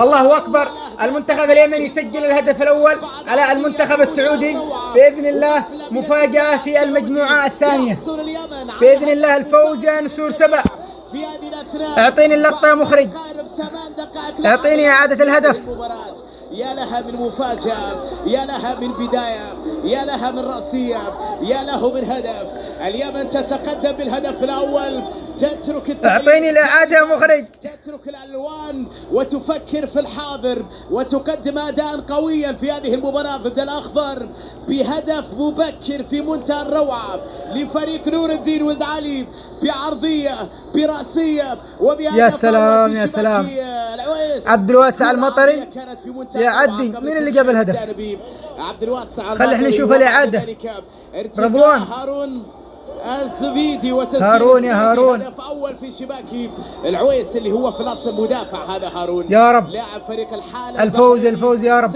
الله أكبر. المنتخب اليمني يسجل الهدف الأول على المنتخب السعودي بإذن الله. مفاجأة في المجموعة الثانية بإذن الله. الفوز يا نسور سبع. اعطيني اللقطة يا مخرج، اعطيني إعادة الهدف. يا لها من مفاجأة، يا لها من بداية، يا لها من رأسية، يا له من هدف. اليمن تتقدم بالهدف الأول، تترك اعطيني الإعادة يا مخرج. تترك الألوان وتفكر في الحاضر وتقدم أداء قويا في هذه المباراة ضد الأخضر بهدف مبكر في منتهى الروعة لفريق نور الدين ولد علي، بعرضية برأسية وبهدف. يا سلام يا سلام. عبد الواسع المطري يا عدي. مين اللي جاب الهدف؟ عبد الواسع. خلي احنا نشوف الإعادة. رضوان هارون الزبيدي وتسجيل هارون يا هارون. هدف اول في شباك العويس اللي هو في الاصل مدافع. هذا هارون يا رب. لاعب فريق الحالة. الفوز الفوز يا رب.